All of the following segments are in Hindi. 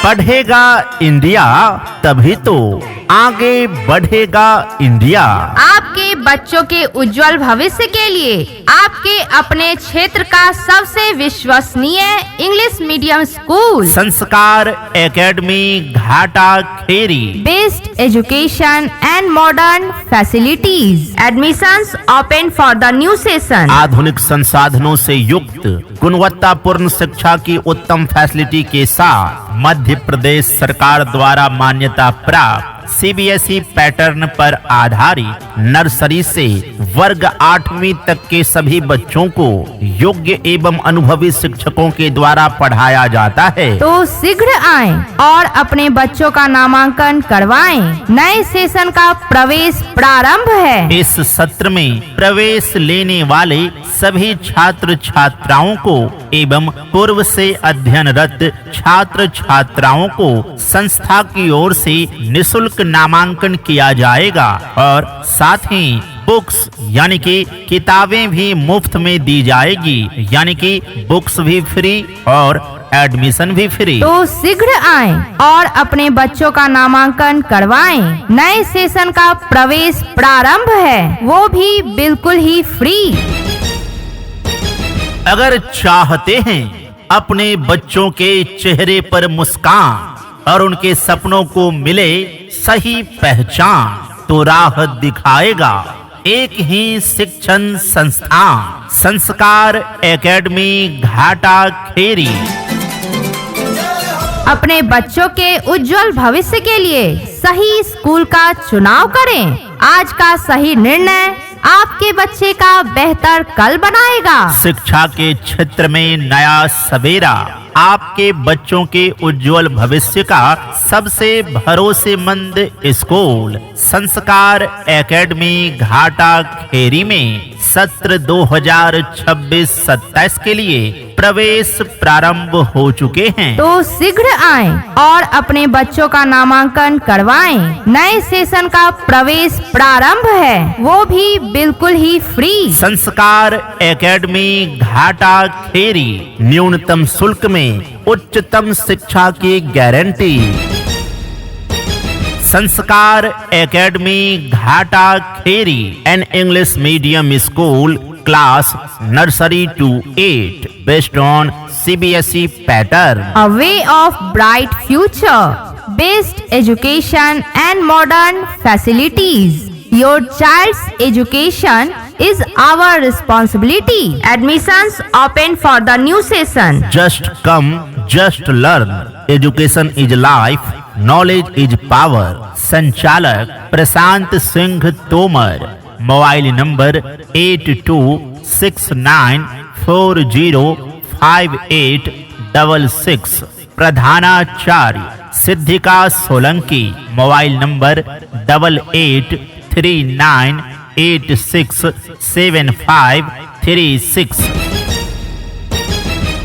पढ़ेगा इंडिया तभी तो आगे बढ़ेगा इंडिया। आपके बच्चों के उज्जवल भविष्य के लिए आपके अपने क्षेत्र का सबसे विश्वसनीय English medium school Sanskar Academy Ghata Kheri. Best education and modern facilities. Admissions open for the new session. आधुनिक संसाधनों से युक्त गुणवत्तापूर्ण शिक्षा की उत्तम फैसिलिटी के साथ मध्य प्रदेश सरकार द्वारा मान्यता प्राप्त सीबीएसई पैटर्न पर आधारित नर्सरी से वर्ग 8वीं तक के सभी बच्चों को योग्य एवं अनुभवी शिक्षकों के द्वारा पढ़ाया जाता है। तो शीघ्र आएं और अपने बच्चों का नामांकन करवाएं। नए सेशन का प्रवेश प्रारंभ है। इस सत्र में प्रवेश लेने वाले सभी छात्र छात्राओं को एवं पूर्व से अध्ययनरत छात्र छात्राओं को संस्था की ओर से निःशुल्क नामांकन किया जाएगा और साथ ही बुक्स यानी कि किताबें भी मुफ्त में दी जाएगी, यानी कि बुक्स भी फ्री और एडमिशन भी फ्री। तो शीघ्र आएं और अपने बच्चों का नामांकन करवाएं। नए सेशन का प्रवेश प्रारंभ है, वो भी बिल्कुल ही फ्री। अगर चाहते हैं अपने बच्चों के चेहरे पर मुस्कान और उनके सपनों को मिले सही पहचान, तो राह दिखाएगा एक ही शिक्षण संस्थान संस्कार एकेडमी घाटा खेरी। अपने बच्चों के उज्जवल भविष्य के लिए सही स्कूल का चुनाव करें। आज का सही निर्णय आपके बच्चे का बेहतर कल बनाएगा। शिक्षा के क्षेत्र में नया सवेरा आपके बच्चों के उज्जवल भविष्य का सबसे भरोसेमंद स्कूल संस्कार एकेडमी घाटा खेरी में सत्र 2026-27 के लिए प्रवेश प्रारंभ हो चुके हैं। तो शीघ्र आएं और अपने बच्चों का नामांकन करवाएं। नए सेशन का प्रवेश प्रारंभ है, वो भी बिल्कुल ही फ्री। संस्कार एकेडमी घाटा खेरी न्यूनतम शुल्क में उच्चतम शिक्षा की guarantee. Sanskar Academy Ghata Kheri an English medium school class nursery to 8 based on CBSE pattern. A way of bright future. Best education and modern facilities. Your child's education is our responsibility. Admissions open for the new session. Just come, just learn. Education is life, knowledge is power. संचालक प्रशांत सिंह तोमर। Mobile number 8269405866। प्रधानाचार्य सिद्धिका सोलंकी। Mobile number 8839867536।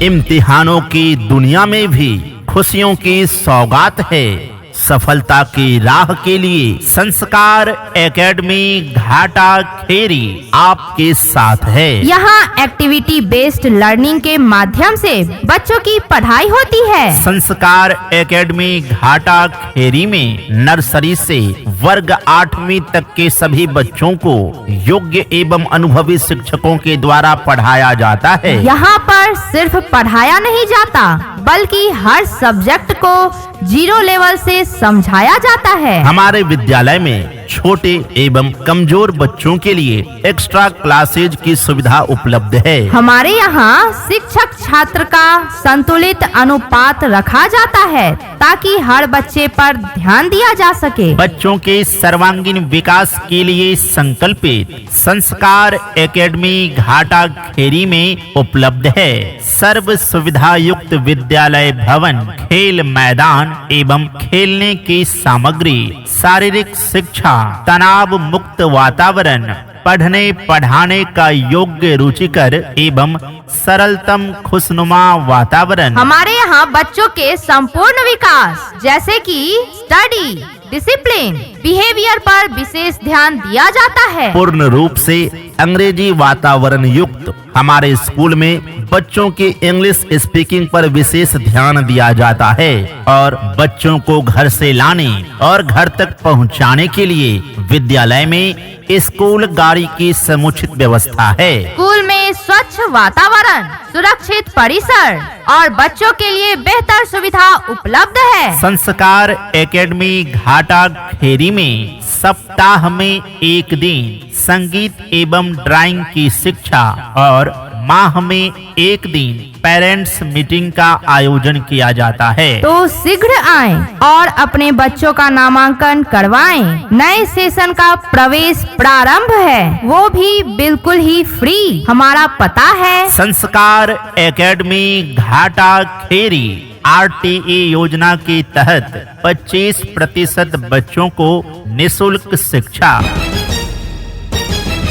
इम्तिहानों की दुनिया में भी खुशियों की सौगात है। सफलता की राह के लिए संस्कार एकेडमी घाटा खेरी आपके साथ है। यहाँ एक्टिविटी बेस्ड लर्निंग के माध्यम से बच्चों की पढ़ाई होती है। संस्कार एकेडमी घाटा खेरी में नर्सरी से वर्ग 8वीं तक के सभी बच्चों को योग्य एवं अनुभवी शिक्षकों के द्वारा पढ़ाया जाता है। यहाँ पर सिर्फ पढ़ाया नहीं जाता, बल्कि हर सब्जेक्ट को 0 लेवल से समझाया जाता है। हमारे विद्यालय में छोटे एवं कमजोर बच्चों के लिए एक्स्ट्रा क्लासेज की सुविधा उपलब्ध है। हमारे यहाँ शिक्षक छात्र का संतुलित अनुपात रखा जाता है, ताकि हर बच्चे पर ध्यान दिया जा सके। बच्चों के सर्वांगीण विकास के लिए संकल्पित संस्कार एकेडमी घाटा खेरी में उपलब्ध है सर्व सुविधा युक्त विद्यालय भवन, खेल मैदान एवं खेलने की सामग्री, शारीरिक शिक्षा, तनाव मुक्त वातावरण, पढ़ने पढ़ाने का योग्य रुचिकर एवं सरलतम खुशनुमा वातावरण। हमारे यहाँ बच्चों के संपूर्ण विकास जैसे कि स्टडी, डिसिप्लिन, बिहेवियर पर विशेष ध्यान दिया जाता है। पूर्ण रूप से अंग्रेजी वातावरण युक्त हमारे स्कूल में बच्चों की इंग्लिश स्पीकिंग पर विशेष ध्यान दिया जाता है और बच्चों को घर से लाने और घर तक पहुंचाने के लिए विद्यालय में स्कूल गाड़ी की समुचित व्यवस्था है। स्कूल में स्वच्छ वातावरण, सुरक्षित परिसर और बच्चों के लिए बेहतर सुविधा उपलब्ध है। संस्कार एकेडमी घाटा खेरी में सप्ताह में एक दिन संगीत एवं ड्राइंग की शिक्षा और माह में एक दिन पेरेंट्स मीटिंग का आयोजन किया जाता है। तो शीघ्र आएं और अपने बच्चों का नामांकन करवाएं। नए सेशन का प्रवेश प्रारंभ है, वो भी बिल्कुल ही फ्री। हमारा पता है संस्कार एकेडमी घाटा खेरी RTA योजना के तहत 25% बच्चों को निशुल्क शिक्षा,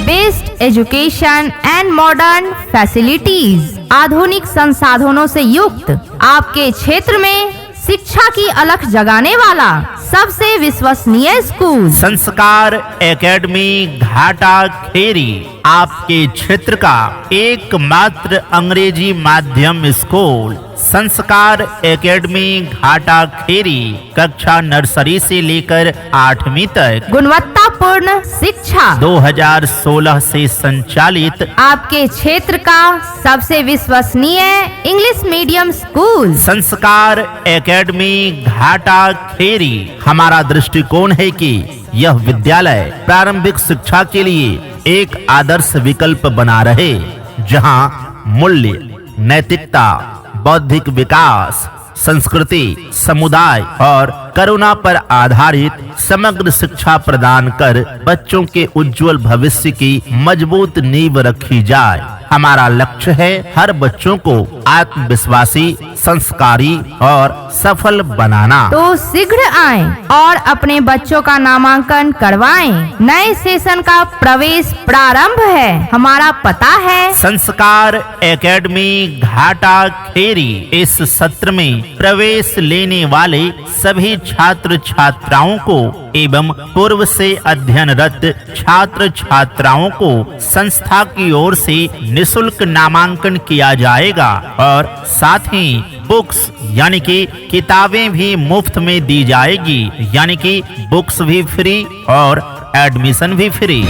best education and modern facilities, आधुनिक संसाधनों से युक्त आपके क्षेत्र में शिक्षा की अलख जगाने वाला सबसे विश्वसनीय स्कूल संस्कार एकेडमी घाटा खेरी आपके क्षेत्र का एकमात्र अंग्रेजी माध्यम स्कूल। संस्कार एकेडमी घाटा खेरी कक्षा नर्सरी से लेकर 8वीं तक गुणवत्तापूर्ण शिक्षा 2016 से संचालित आपके क्षेत्र का सबसे विश्वसनीय English medium school. Sanskar Academy Ghata खेरी। हमारा दृष्टिकोण है कि यह विद्यालय प्रारंभिक शिक्षा के लिए एक आदर्श विकल्प बना रहे, जहां मूल्य, नैतिकता, बौद्धिक विकास, संस्कृति, समुदाय और करुणा पर आधारित समग्र शिक्षा प्रदान कर बच्चों के उज्जवल भविष्य की मजबूत नींव रखी जाए। हमारा लक्ष्य है हर बच्चों को आत्मविश्वासी, संस्कारी और सफल बनाना। तो शीघ्र आएं और अपने बच्चों का नामांकन करवाएं। नए सेशन का प्रवेश प्रारंभ है। हमारा पता है संस्कार एकेडमी घाटा खेरी। इस सत्र में प्रवेश लेने वाले सभी छात्र छात्राओं को एवं पूर्व से अध्ययनरत छात्र छात्राओं को संस्था की ओर से निशुल्क नामांकन किया जाएगा और साथ ही बुक्स यानी कि किताबें भी मुफ्त में दी जाएगी, यानी कि बुक्स भी फ्री और एडमिशन भी free.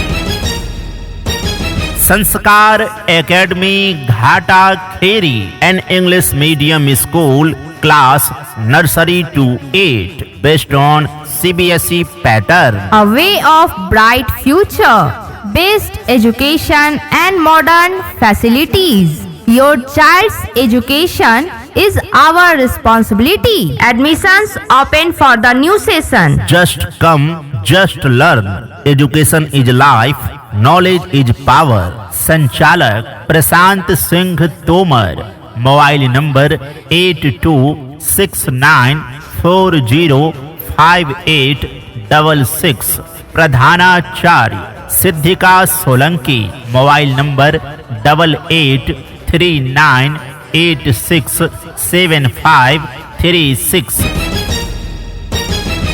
Sanskar Academy Ghata Kheri an English medium school class nursery to 8 based on CBSE pattern. A way of bright future, best education and modern facilities. Your child's education is our responsibility. Admissions open for the new session. Just come, just learn. Education is life, knowledge is power. संचालक प्रशांत सिंह तोमर। Mobile number 8269405866। प्रधानाचार्य सिद्धिका सोलंकी। Mobile number 8839867536।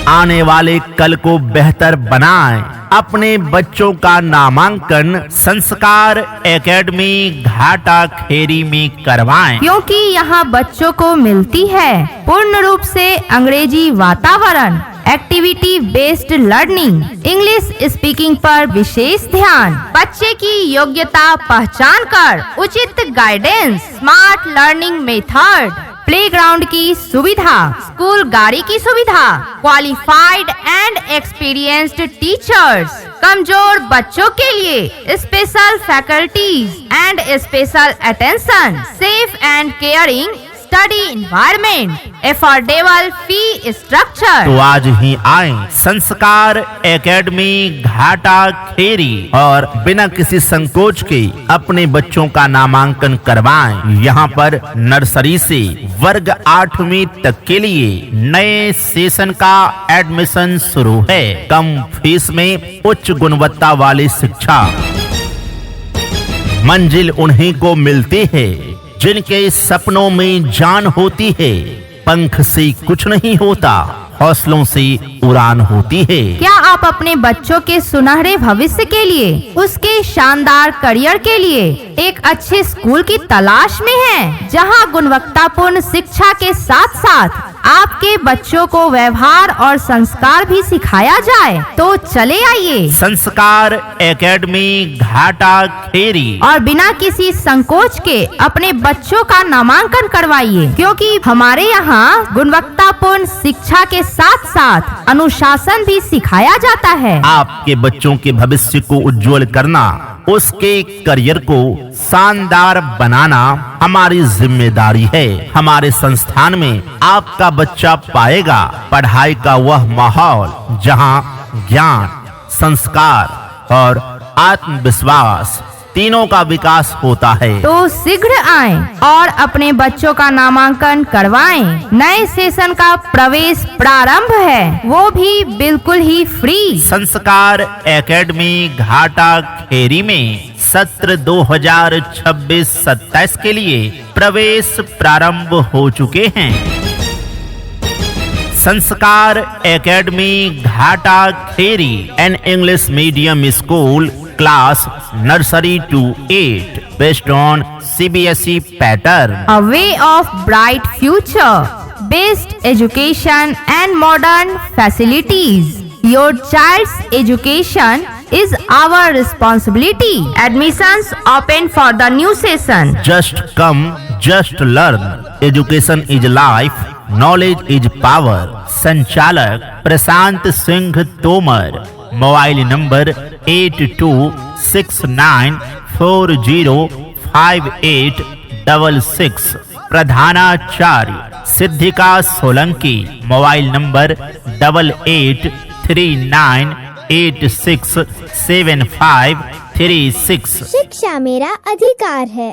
आने वाले कल को बेहतर बनाएं। अपने बच्चों का नामांकन संस्कार एकेडमी घाटा खेरी में करवाएं, क्योंकि यहाँ बच्चों को मिलती है पूर्ण रूप से अंग्रेजी वातावरण, activity based learning, English speaking पर विशेष ध्यान, बच्चे की योग्यता पहचान कर उचित guidance, smart learning method, playground की सुविधा, स्कूल गाड़ी की सुविधा, क्वालिफाइड एंड एक्सपीरियंस्ड टीचर्स, कमजोर बच्चों के लिए special faculties and special attention, safe and caring study environment, affordable fee structure. तो आज ही आए संस्कार एकेडमी घाटा खेरी और बिना किसी संकोच के अपने बच्चों का नामांकन करवाएं। यहाँ पर नर्सरी से वर्ग 8वीं तक के लिए नए सेशन का एडमिशन शुरू है। कम फीस में उच्च गुणवत्ता वाली शिक्षा। मंजिल उन्हीं को मिलती है जिनके सपनों में जान होती है। पंख से कुछ नहीं होता, हौसलों से उड़ान होती है। क्या आप अपने बच्चों के सुनहरे भविष्य के लिए, उसके शानदार करियर के लिए एक अच्छे स्कूल की तलाश में हैं, जहां गुणवत्तापूर्ण शिक्षा के साथ साथ आपके बच्चों को व्यवहार और संस्कार भी सिखाया जाए? तो चले आइए संस्कार एकेडमी घाटा खेरी और बिना किसी संकोच के अपने बच्चों का नामांकन करवाइए, क्योंकि हमारे यहाँ गुणवत्तापूर्ण शिक्षा के साथ साथ अनुशासन भी सिखाया जाता है। आपके बच्चों के भविष्य को उज्जवल करना, उसके करियर को शानदार बनाना हमारी जिम्मेदारी है। हमारे संस्थान में आपका बच्चा पाएगा पढ़ाई का वह माहौल जहां ज्ञान, संस्कार और आत्मविश्वास तीनों का विकास होता है। तो शीघ्र आएं और अपने बच्चों का नामांकन करवाएं। नए सेशन का प्रवेश प्रारंभ है, वो भी बिल्कुल ही फ्री। संस्कार एकेडमी घाटा खेरी में सत्र 2026-27 के लिए प्रवेश प्रारंभ हो चुके हैं। Sanskar Academy Ghata Kheri an English medium school class nursery to 8 based on CBSE pattern. A way of bright future, best education and modern facilities. Your child's education is our responsibility. Admissions open for the new session. Just come, just learn. Education is life, knowledge is power. संचालक प्रशांत सिंह तोमर। Mobile number 8269405866। प्रधानाचार्य सिद्धिका सोलंकी। Mobile number 8839867536। शिक्षा मेरा अधिकार है।